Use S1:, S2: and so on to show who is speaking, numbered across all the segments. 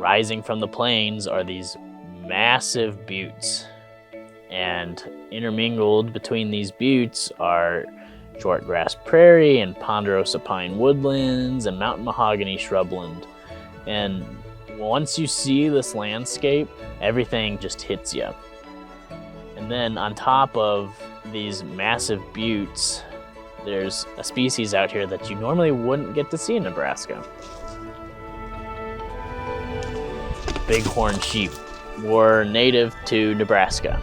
S1: Rising from the plains are these massive buttes, and intermingled between these buttes are short grass prairie and ponderosa pine woodlands and mountain mahogany shrubland. And once you see this landscape, everything just hits you. And then on top of these massive buttes, there's a species out here that you normally wouldn't get to see in Nebraska. Bighorn sheep were native to Nebraska.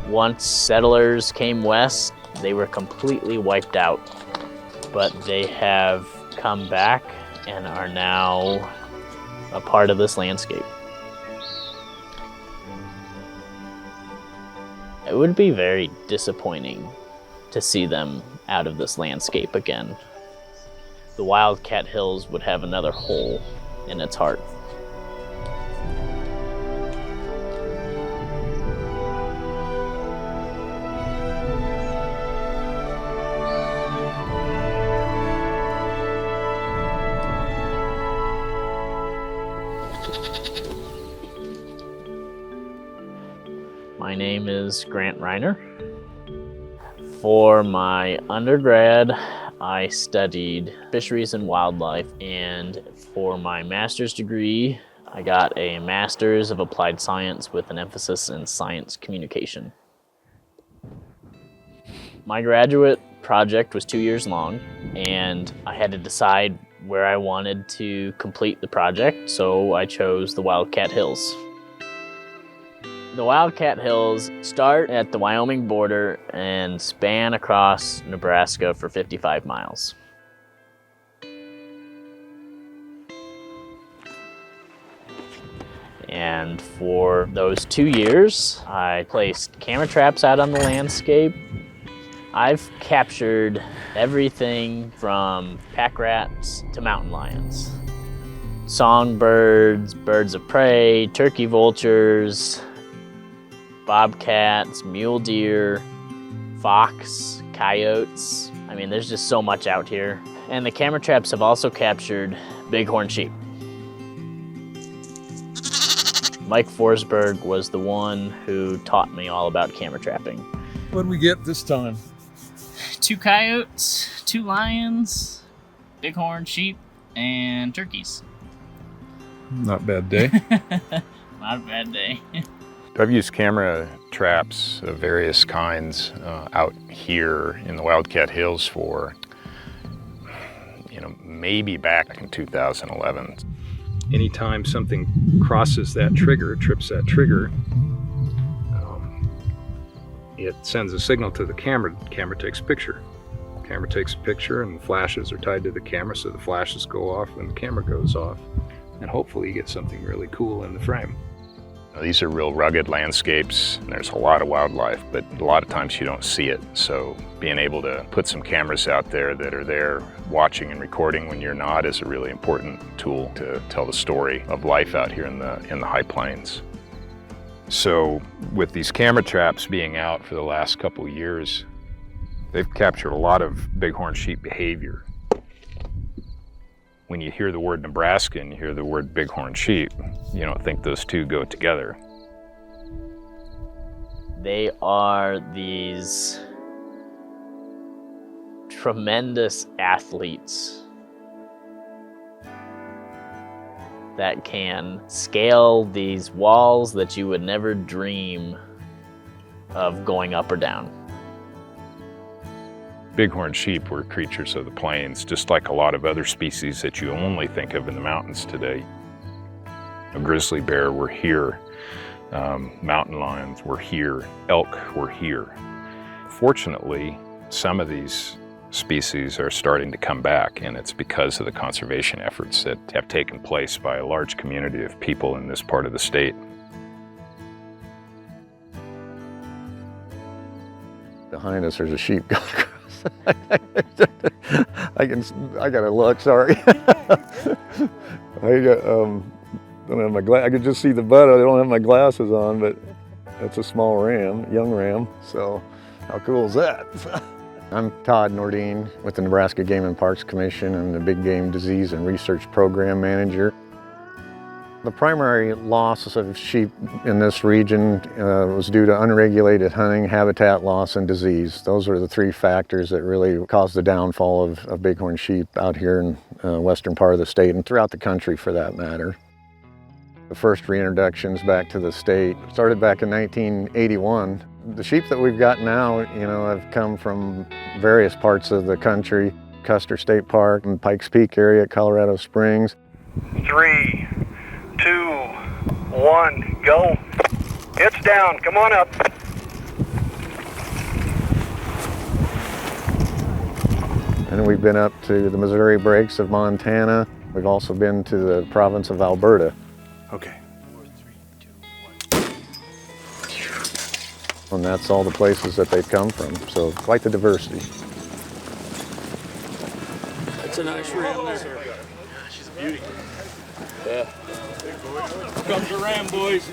S1: Once settlers came west, they were completely wiped out, but they have come back and are now a part of this landscape. It would be very disappointing to see them out of this landscape again. The Wildcat Hills would have another hole in its heart. My name is Grant Reiner. For my undergrad, I studied fisheries and wildlife, and for my master's degree, I got a master's of applied science with an emphasis in science communication. My graduate project was 2 years long, and I had to decide where I wanted to complete the project, so I chose the Wildcat Hills. The Wildcat Hills start at the Wyoming border and span across Nebraska for 55 miles. And for those 2 years, I placed camera traps out on the landscape. I've captured everything from pack rats to mountain lions, songbirds, birds of prey, turkey vultures, bobcats, mule deer, fox, coyotes. I mean, there's just so much out here. And the camera traps have also captured bighorn sheep. Mike Forsberg was the one who taught me all about camera trapping.
S2: What did we get this time?
S1: 2 coyotes, 2 lions, bighorn sheep, and turkeys.
S2: Not a bad day.
S1: Not a bad day.
S3: I've used camera traps of various kinds out here in the Wildcat Hills for, maybe back in 2011. Anytime something crosses that trigger, trips that trigger, it sends a signal to the camera. The camera takes a picture. The camera takes a picture, and the flashes are tied to the camera, so the flashes go off when the camera goes off. And hopefully you get something really cool in the frame. These are real rugged landscapes, and there's a lot of wildlife, but a lot of times you don't see it. So being able to put some cameras out there that are there watching and recording when you're not is a really important tool to tell the story of life out here in the high plains. So with these camera traps being out for the last couple of years, they've captured a lot of bighorn sheep behavior. When you hear the word Nebraska and you hear the word bighorn sheep, you don't think those two go together.
S1: They are these tremendous athletes that can scale these walls that you would never dream of going up or down.
S3: Bighorn sheep were creatures of the plains, just like a lot of other species that you only think of in the mountains today. A grizzly bear were here, mountain lions were here, elk were here. Fortunately, some of these species are starting to come back, and it's because of the conservation efforts that have taken place by a large community of people in this part of the state.
S4: Behind us, there's a sheep going across. I gotta look, sorry. Don't have my I could just see the butt. I don't have my glasses on, but that's a small ram, young ram. So how cool is that? I'm Todd Nordine with the Nebraska Game and Parks Commission. I'm the Big Game Disease and Research Program Manager. The primary loss of sheep in this region was due to unregulated hunting, habitat loss, and disease. Those are the three factors that really caused the downfall of bighorn sheep out here in the western part of the state and throughout the country for that matter. The first reintroductions back to the state started back in 1981. The sheep that we've got now, have come from various parts of the country, Custer State Park and Pikes Peak area, Colorado Springs.
S5: 3, 2, 1, go. It's down, come on up.
S4: And we've been up to the Missouri Breaks of Montana. We've also been to the province of Alberta.
S5: Okay.
S4: And that's all the places that they've come from, so quite the diversity.
S6: That's a nice ram there. Yeah, she's a beauty. Yeah. Here comes the ram, boys.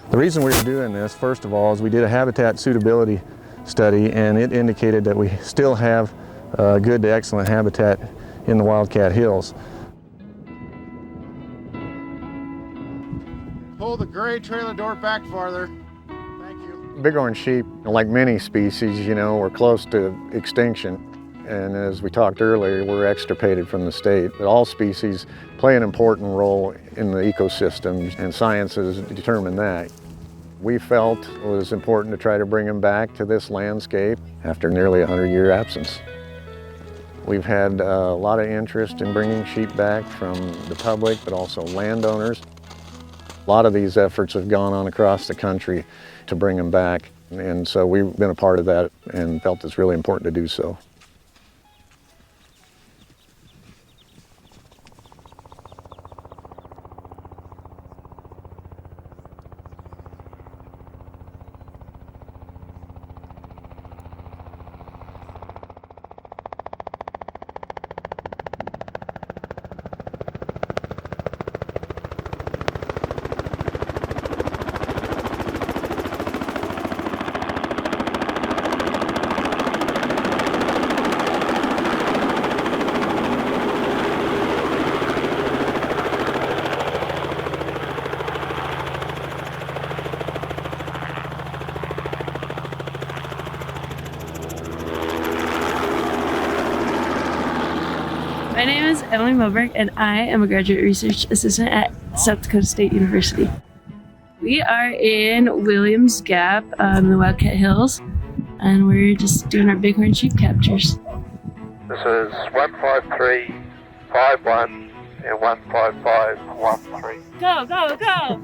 S7: The reason we were doing this, first of all, is we did a habitat suitability study, and it indicated that we still have good to excellent habitat in the Wildcat Hills.
S8: Pull the gray trailer door back farther. Thank you.
S4: Bighorn sheep, like many species, were close to extinction. And as we talked earlier, we're extirpated from the state. But all species play an important role in the ecosystem, and science has determined that. We felt it was important to try to bring them back to this landscape after nearly a 100-year absence. We've had a lot of interest in bringing sheep back from the public, but also landowners. A lot of these efforts have gone on across the country to bring them back, and so we've been a part of that and felt it's really important to do so.
S9: My name is Emily Moberg, and I am a graduate research assistant at South Dakota State University. We are in Williams Gap in the Wildcat Hills, and we're just doing our bighorn sheep captures.
S5: This is 15351 and 15513.
S9: Go, go, go!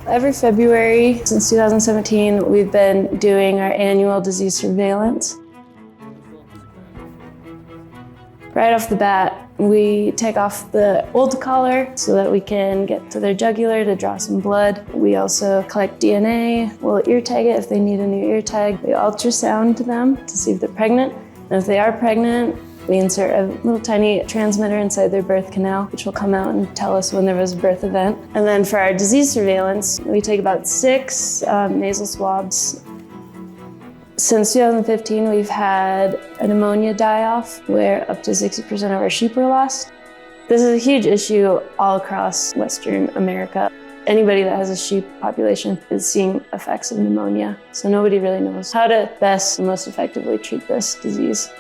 S9: Every February since 2017, we've been doing our annual disease surveillance. Right off the bat, we take off the old collar so that we can get to their jugular to draw some blood. We also collect DNA. We'll ear tag it if they need a new ear tag. We ultrasound them to see if they're pregnant. And if they are pregnant, we insert a little tiny transmitter inside their birth canal, which will come out and tell us when there was a birth event. And then for our disease surveillance, we take about 6 nasal swabs. Since 2015, we've had a pneumonia die-off where up to 60% of our sheep were lost. This is a huge issue all across Western America. Anybody that has a sheep population is seeing effects of pneumonia, so nobody really knows how to best and most effectively treat this disease.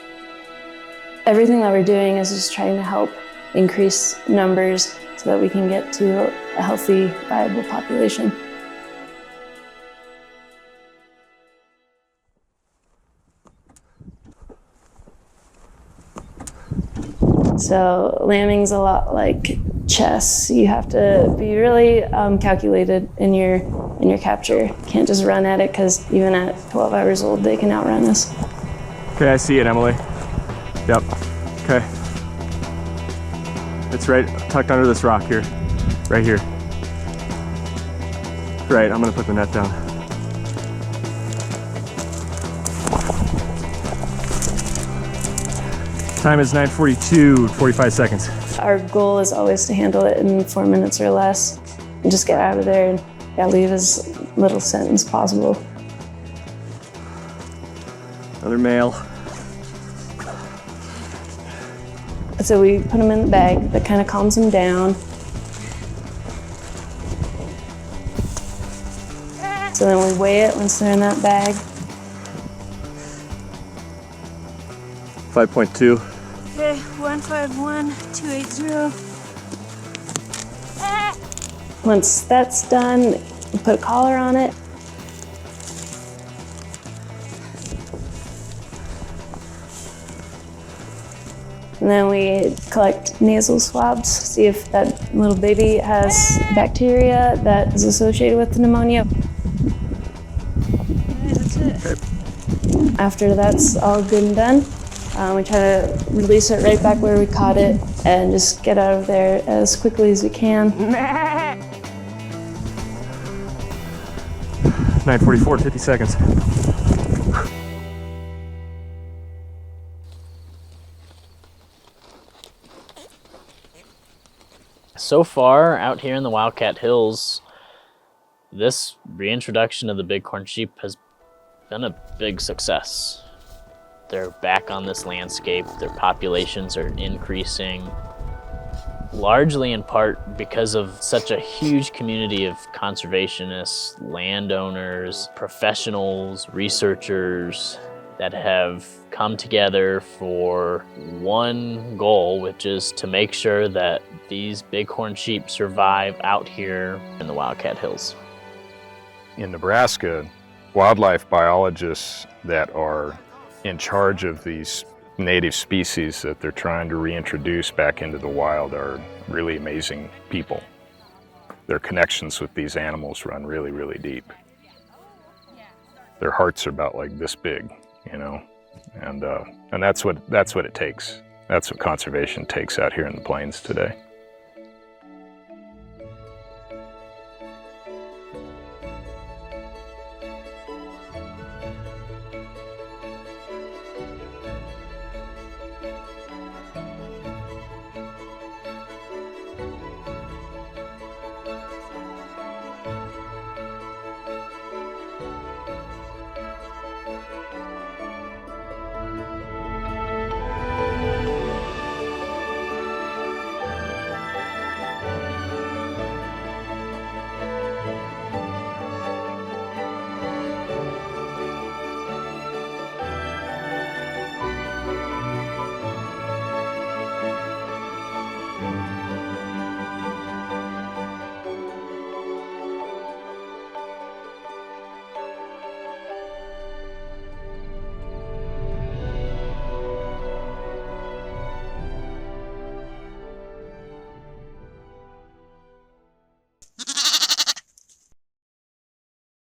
S9: Everything that we're doing is just trying to help increase numbers so that we can get to a healthy, viable population. So lambing's a lot like chess. You have to be really calculated in your capture. You can't just run at it, because even at 12 hours old, they can outrun us.
S7: Okay, I see it, Emily. Yep. Okay. It's right tucked under this rock here. Right here. Right, I'm gonna put the net down.
S10: Time is 9:42, 45 seconds.
S9: Our goal is always to handle it in 4 minutes or less and just get out of there and leave as little scent as possible.
S10: Another male.
S9: So we put them in the bag. That kind of calms them down. So then we weigh it once they're in that bag.
S10: 5.2.
S9: Okay, 151,280. Once that's done, we put a collar on it. And then we collect nasal swabs, see if that little baby has bacteria that is associated with the pneumonia. That's it. Okay. After that's all good and done, we try to release it right back where we caught it and just get out of there as quickly as we can.
S10: 9:44, 50 seconds.
S1: So far, out here in the Wildcat Hills, this reintroduction of the bighorn sheep has been a big success. They're back on this landscape, their populations are increasing, largely in part because of such a huge community of conservationists, landowners, professionals, researchers that have come together for one goal, which is to make sure that these bighorn sheep survive out here in the Wildcat Hills.
S3: In Nebraska, wildlife biologists that are in charge of these native species that they're trying to reintroduce back into the wild are really amazing people. Their connections with these animals run really, really deep. Their hearts are about like this big, you know, and that's what it takes. That's what conservation takes out here in the plains today.